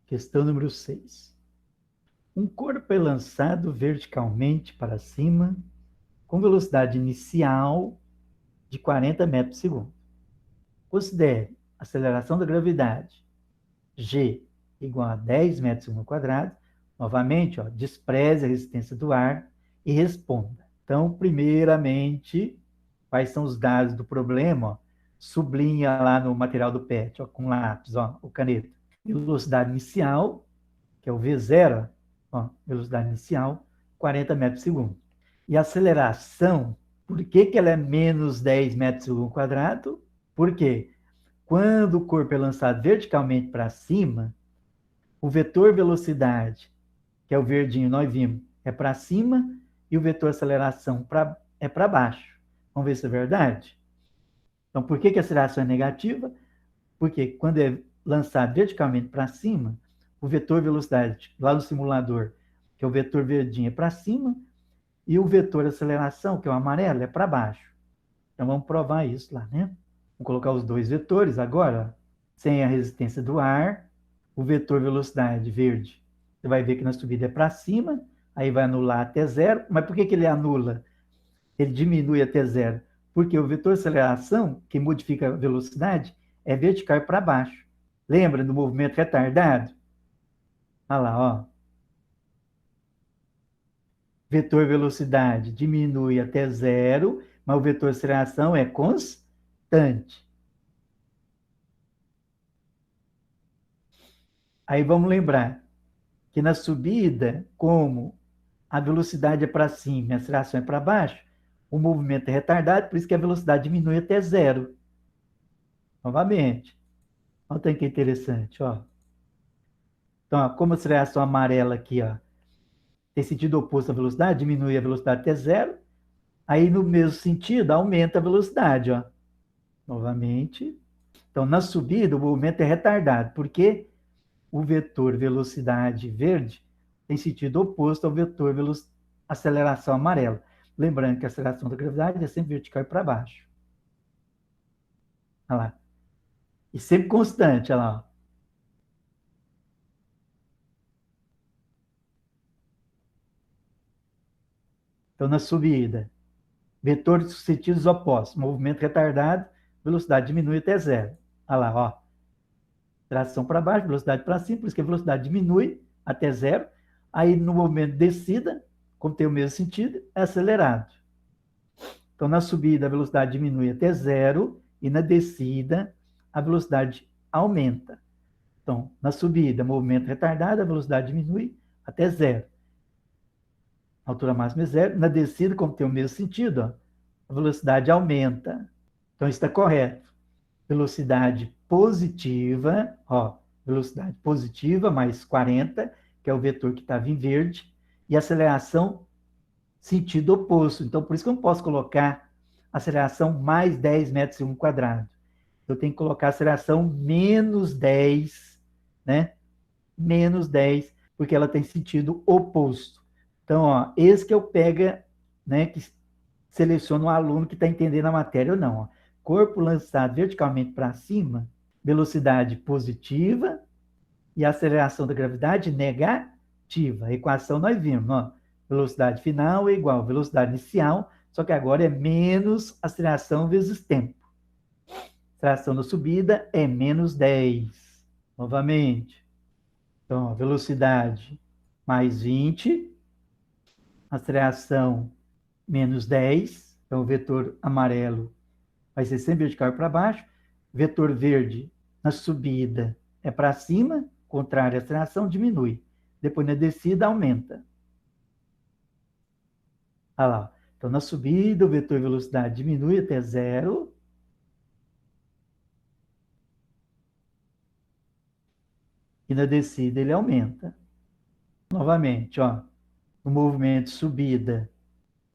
Questão número 6. Um corpo é lançado verticalmente para cima com velocidade inicial de 40 metros por segundo. Considere a aceleração da gravidade G igual a 10 metros por segundo quadrado. Novamente, despreze a resistência do ar e responda. Então, primeiramente, quais são os dados do problema? Sublinha lá no material do PET, com lápis, o caneta. Velocidade inicial, que é o V0, velocidade inicial, 40 metros por segundo. E a aceleração, por que ela é menos 10 metros por segundo quadrado? Porque quando o corpo é lançado verticalmente para cima, o vetor velocidade, que é o verdinho, nós vimos, é para cima, e o vetor aceleração é para baixo. Vamos ver se é verdade? Então, por que a aceleração é negativa? Porque quando é lançado verticalmente para cima, o vetor velocidade, lá no simulador, que é o vetor verdinho, é para cima, e o vetor aceleração, que é o amarelo, é para baixo. Então, vamos provar isso lá, né? Vamos colocar os dois vetores agora, sem a resistência do ar, o vetor velocidade verde, você vai ver que na subida é para cima, aí vai anular até zero. Mas por que ele anula? Ele diminui até zero. Porque o vetor aceleração, que modifica a velocidade, é vertical para baixo. Lembra do movimento retardado? Olha lá, ó. Vetor velocidade diminui até zero, mas o vetor aceleração é constante. Aí vamos lembrar que na subida, como a velocidade é para cima e a aceleração é para baixo, o movimento é retardado, por isso que a velocidade diminui até zero. Novamente. Olha o tanto que é interessante, ó. Então, como a aceleração amarela aqui, ó, tem sentido oposto à velocidade, diminui a velocidade até zero, aí no mesmo sentido aumenta a velocidade, ó. Novamente. Então, na subida, o movimento é retardado, porque o vetor velocidade verde tem sentido oposto ao vetor aceleração amarela. Lembrando que a aceleração da gravidade é sempre vertical e para baixo. Olha lá. E sempre constante, olha lá. Então, na subida, vetores sentidos opostos, movimento retardado, velocidade diminui até zero. Olha lá, ó. Tração para baixo, velocidade para cima, por isso que a velocidade diminui até zero. Aí, no movimento de descida, como tem o mesmo sentido, é acelerado. Então, na subida, a velocidade diminui até zero, e na descida, a velocidade aumenta. Então, na subida, movimento retardado, a velocidade diminui até zero. A altura máxima é zero. Na descida, como tem o mesmo sentido, ó, a velocidade aumenta. Então, está correto. Velocidade positiva, velocidade positiva mais 40, que é o vetor que estava em verde, e aceleração sentido oposto. Então, por isso que eu não posso colocar aceleração mais 10 metros por segundo quadrado. Eu tenho que colocar aceleração menos 10, né? Menos 10, porque ela tem sentido oposto. Então, ó, esse que eu pego, né, que seleciona o aluno que está entendendo a matéria ou não. Ó. Corpo lançado verticalmente para cima, velocidade positiva e aceleração da gravidade negativa. A equação nós vimos, ó. Velocidade final é igual a velocidade inicial, só que agora é menos aceleração vezes tempo. Aceleração da subida é menos 10. Novamente. Então, velocidade mais 20, aceleração menos 10, então o vetor amarelo vai ser sempre vertical para baixo, vetor verde na subida é para cima, contrário à aceleração, diminui. Depois na descida, aumenta. Olha lá. Então, na subida, o vetor velocidade diminui até zero. E na descida, ele aumenta. Novamente, ó, no movimento subida,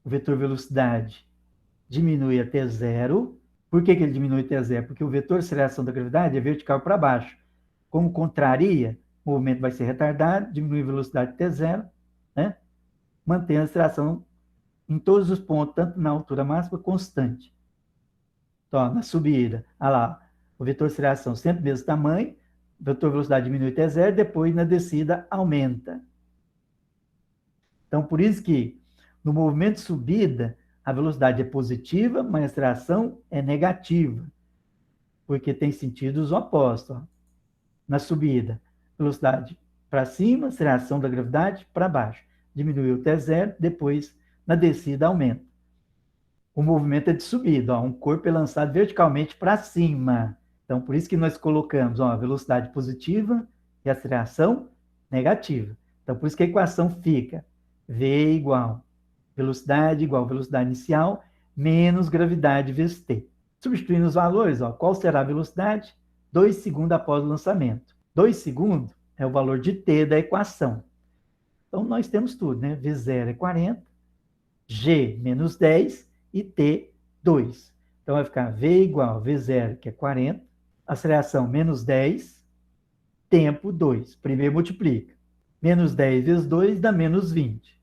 o vetor velocidade diminui até zero. Por que ele diminui até zero? Porque o vetor de aceleração da gravidade é vertical para baixo. Como contraria, o movimento vai ser retardado, diminui a velocidade até zero, né? Mantém a aceleração em todos os pontos, tanto na altura máxima constante. Então, na subida, olha lá, o vetor de aceleração sempre mesmo tamanho, vetor velocidade diminui até zero, depois na descida aumenta. Então, por isso que no movimento de subida, a velocidade é positiva, mas a aceleração é negativa, porque tem sentidos opostos. Ó. Na subida, velocidade para cima, aceleração da gravidade para baixo. Diminuiu até zero, depois na descida aumenta. O movimento é de subida, ó, um corpo é lançado verticalmente para cima. Então, por isso que nós colocamos ó, velocidade positiva e aceleração negativa. Então, por isso que a equação fica V igual velocidade inicial menos gravidade vezes t. Substituindo os valores, ó, qual será a velocidade? 2 segundos após o lançamento. 2 segundos é o valor de t da equação. Então, nós temos tudo, né? V0 é 40, g menos 10 e t 2. Então, vai ficar v igual V0, que é 40, aceleração menos 10, tempo 2. Primeiro multiplica. Menos 10 vezes 2 dá menos 20.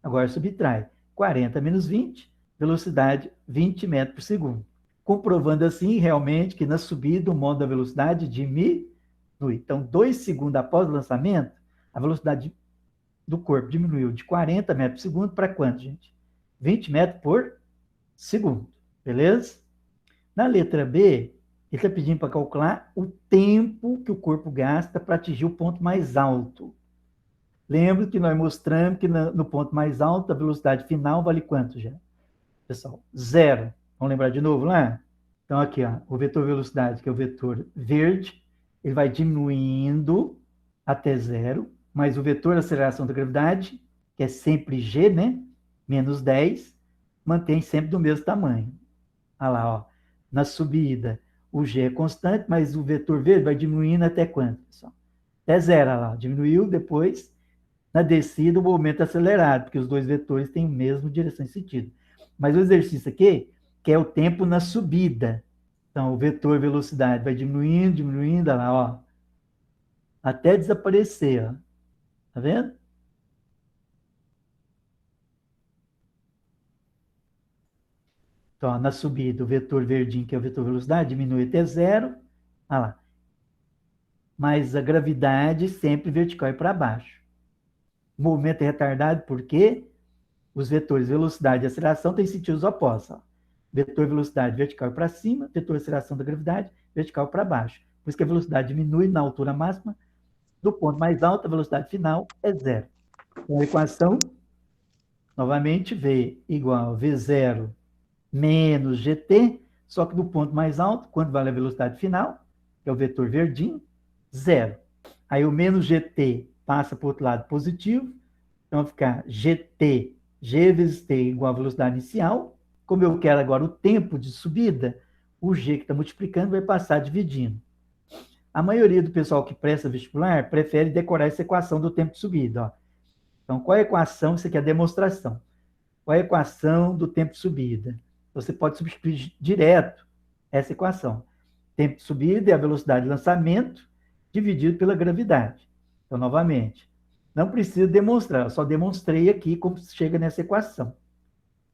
Agora subtrai. 40 menos 20, velocidade 20 metros por segundo. Comprovando assim, realmente, que na subida o modo da velocidade diminui. Então, 2 segundos após o lançamento, a velocidade do corpo diminuiu de 40 metros por segundo para quanto, gente? 20 metros por segundo. Beleza? Na letra B, ele está pedindo para calcular o tempo que o corpo gasta para atingir o ponto mais alto. Lembra que nós mostramos que no ponto mais alto a velocidade final vale quanto já? Pessoal, zero. Vamos lembrar de novo lá? Então aqui, ó, o vetor velocidade, que é o vetor verde, ele vai diminuindo até zero, mas o vetor aceleração da gravidade, que é sempre g, né? Menos 10, mantém sempre do mesmo tamanho. Olha lá, ó. Na subida, o g é constante, mas o vetor verde vai diminuindo até quanto, pessoal? Até zero, olha lá. Diminuiu, depois na descida, o movimento é acelerado, porque os dois vetores têm a mesma direção e sentido. Mas o exercício aqui, que é o tempo na subida. Então, o vetor velocidade vai diminuindo, diminuindo, olha lá, ó, até desaparecer, ó. Tá vendo? Então, ó, na subida, o vetor verdinho, que é o vetor velocidade, diminui até zero, olha lá. Mas a gravidade sempre vertical e para baixo. O movimento é retardado porque os vetores velocidade e aceleração têm sentidos opostos. Ó. Vetor velocidade vertical para cima, vetor aceleração da gravidade vertical para baixo. Por isso que a velocidade diminui na altura máxima, do ponto mais alto, a velocidade final é zero. Então, a equação, novamente, V igual a V0 menos GT, só que do ponto mais alto, quando vale a velocidade final, que é o vetor verdinho, zero. Aí o menos GT passa para o outro lado positivo, então vai ficar GT, G vezes T igual a velocidade inicial. Como eu quero agora o tempo de subida, o G que está multiplicando vai passar dividindo. A maioria do pessoal que presta vestibular prefere decorar essa equação do tempo de subida. Ó. Então, qual é a equação? Isso aqui é a demonstração. Qual é a equação do tempo de subida? Você pode substituir direto essa equação. Tempo de subida é a velocidade de lançamento dividido pela gravidade. Então, novamente, não precisa demonstrar, eu só demonstrei aqui como se chega nessa equação.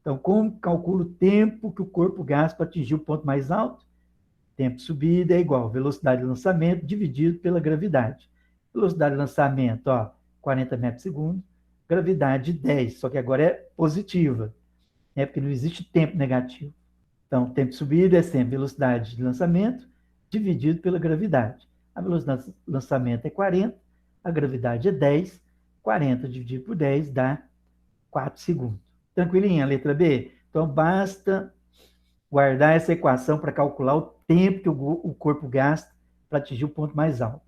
Então, como calculo o tempo que o corpo gasta para atingir o ponto mais alto? Tempo de subida é igual a velocidade de lançamento dividido pela gravidade. Velocidade de lançamento, ó, 40 metros por segundo. Gravidade 10, só que agora é positiva, né? Porque não existe tempo negativo. Então, tempo de subida é sempre velocidade de lançamento dividido pela gravidade. A velocidade de lançamento é 40, a gravidade é 10, 40 dividido por 10 dá 4 segundos. Tranquilinha, a letra B? Então, basta guardar essa equação para calcular o tempo que o corpo gasta para atingir o ponto mais alto.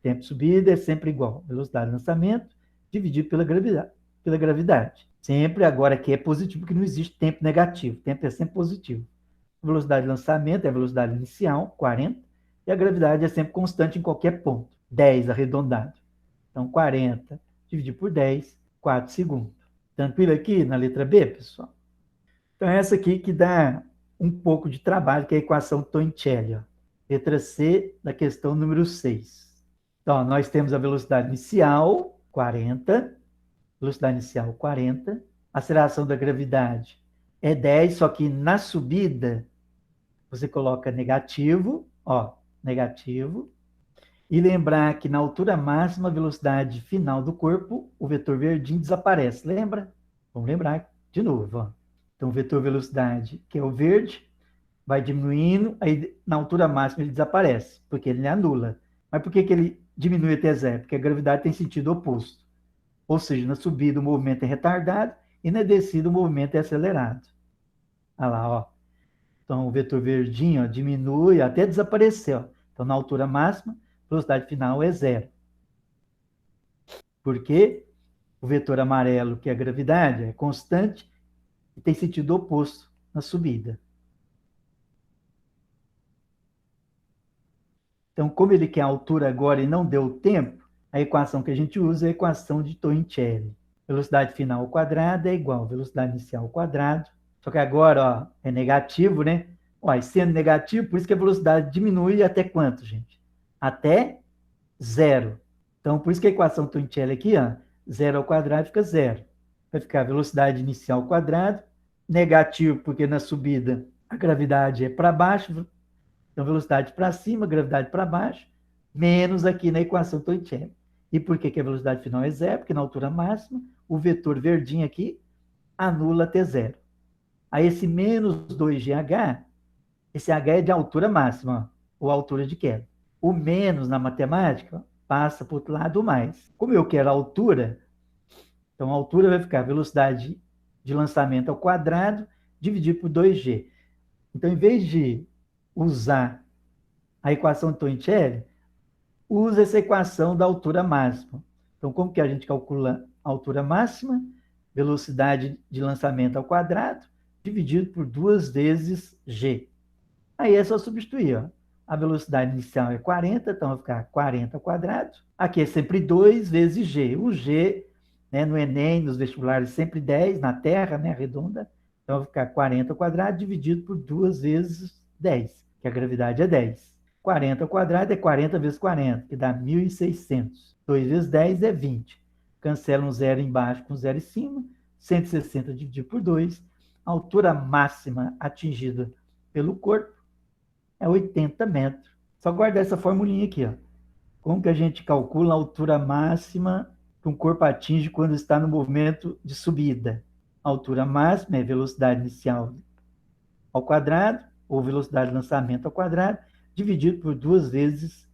Tempo de subida é sempre igual. Velocidade de lançamento dividido pela gravidade. Sempre agora aqui é positivo, porque não existe tempo negativo. Tempo é sempre positivo. A velocidade de lançamento é a velocidade inicial, 40, e a gravidade é sempre constante em qualquer ponto, 10 arredondado. Então, 40 dividido por 10, 4 segundos. Tranquilo aqui na letra B, pessoal? Então, essa aqui que dá um pouco de trabalho, que é a equação Torricelli. Ó. Letra C, da questão número 6. Então, nós temos a velocidade inicial, 40. Velocidade inicial, 40. Aceleração da gravidade é 10, só que na subida, você coloca negativo, ó, negativo. E lembrar que na altura máxima, a velocidade final do corpo, o vetor verdinho desaparece. Lembra? Vamos lembrar de novo. Ó. Então, o vetor velocidade, que é o verde, vai diminuindo, aí na altura máxima ele desaparece, porque ele anula. Mas por que ele diminui até zero? Porque a gravidade tem sentido oposto. Ou seja, na subida o movimento é retardado e na descida o movimento é acelerado. Olha lá, ó. Então o vetor verdinho ó, diminui até desaparecer. Ó. Então na altura máxima, a velocidade final é zero. Porque o vetor amarelo, que é a gravidade, é constante e tem sentido oposto na subida. Então, como ele quer a altura agora e não deu tempo, a equação que a gente usa é a equação de Torricelli. Velocidade final ao quadrado é igual a velocidade inicial ao quadrado. Só que agora ó, é negativo, né? Ó, sendo negativo, por isso que a velocidade diminui até quanto, gente? Até zero. Então, por isso que a equação Torricelli aqui, ó, zero ao quadrado fica zero. Vai ficar a velocidade inicial ao quadrado, negativo porque na subida a gravidade é para baixo, então, velocidade para cima, gravidade para baixo, menos aqui na equação Torricelli. E por que a velocidade final é zero? Porque na altura máxima, o vetor verdinho aqui anula até zero. Aí esse menos 2GH, esse H é de altura máxima, ó, ou altura de queda. O menos na matemática ó, passa para o outro lado o mais. Como eu quero a altura, então a altura vai ficar a velocidade de lançamento ao quadrado dividido por 2G. Então, em vez de usar a equação de Torricelli, usa essa equação da altura máxima. Então, como que a gente calcula a altura máxima? Velocidade de lançamento ao quadrado, dividido por 2 vezes g. Aí é só substituir. Ó. A velocidade inicial é 40, então vai ficar 40 ao quadrado. Aqui é sempre 2 vezes g. O g, né, no Enem, nos vestibulares, sempre 10, na Terra, né, redonda. Então vai ficar 40 ao quadrado dividido por 2 vezes 10, que a gravidade é 10. 40 ao quadrado é 40 vezes 40, que dá 1.600. 2 vezes 10 é 20. Cancela um zero embaixo com zero em cima. 160 dividido por 2. A altura máxima atingida pelo corpo é 80 metros. Só guardar essa formulinha aqui. Ó. Como que a gente calcula a altura máxima que um corpo atinge quando está no movimento de subida? A altura máxima é velocidade inicial ao quadrado, ou velocidade de lançamento ao quadrado, dividido por 2 vezes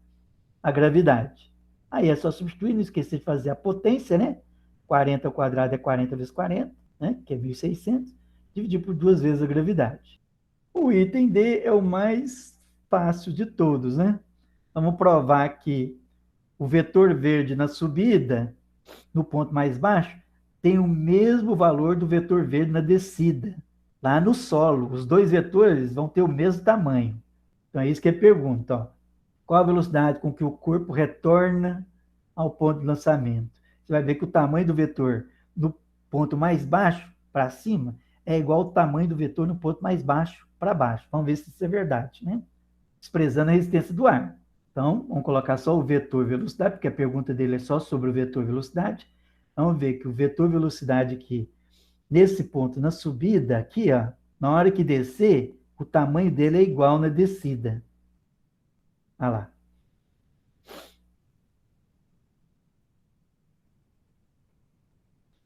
a gravidade. Aí é só substituir, não esquecer de fazer a potência, né? 40 ao quadrado é 40 vezes 40, né? Que é 1.600, dividir por 2 vezes a gravidade. O item D é o mais fácil de todos, né? Vamos provar que o vetor verde na subida, no ponto mais baixo, tem o mesmo valor do vetor verde na descida. Lá no solo, os dois vetores vão ter o mesmo tamanho. Então, é isso que é pergunta. Ó. Qual a velocidade com que o corpo retorna ao ponto de lançamento? Você vai ver que o tamanho do vetor no ponto mais baixo, para cima, é igual ao tamanho do vetor no ponto mais baixo, para baixo. Vamos ver se isso é verdade, né? Expressando a resistência do ar. Então, vamos colocar só o vetor velocidade, porque a pergunta dele é só sobre o vetor velocidade. Vamos ver que o vetor velocidade aqui, nesse ponto, na subida, aqui, ó, na hora que descer, o tamanho dele é igual na descida. Olha lá.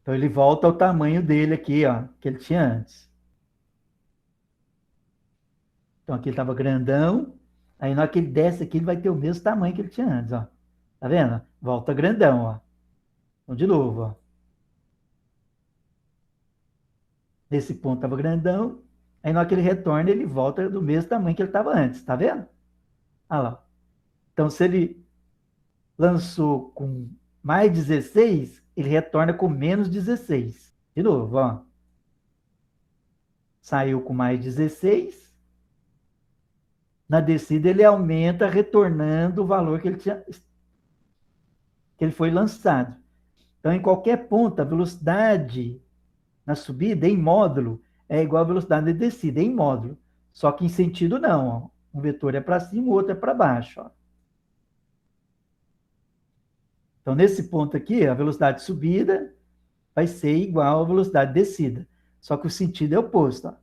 Então, ele volta ao tamanho dele aqui, ó, que ele tinha antes. Então, aqui ele estava grandão. Aí, na hora que ele desce aqui, ele vai ter o mesmo tamanho que ele tinha antes, ó. Tá vendo? Volta grandão, ó. Então, de novo, ó. Nesse ponto estava grandão. Aí, na hora que ele retorna, ele volta do mesmo tamanho que ele estava antes, tá vendo? Olha lá. Então, se ele lançou com mais 16, ele retorna com menos 16. De novo, ó. Saiu com mais 16. Na descida, ele aumenta, retornando o valor que ele foi lançado. Então, em qualquer ponto, a velocidade na subida, em módulo, é igual à velocidade na descida, em módulo. Só que em sentido não. Ó. Um vetor é para cima, o outro é para baixo. Ó. Então, nesse ponto aqui, a velocidade de subida vai ser igual à velocidade de descida. Só que o sentido é oposto. Ó.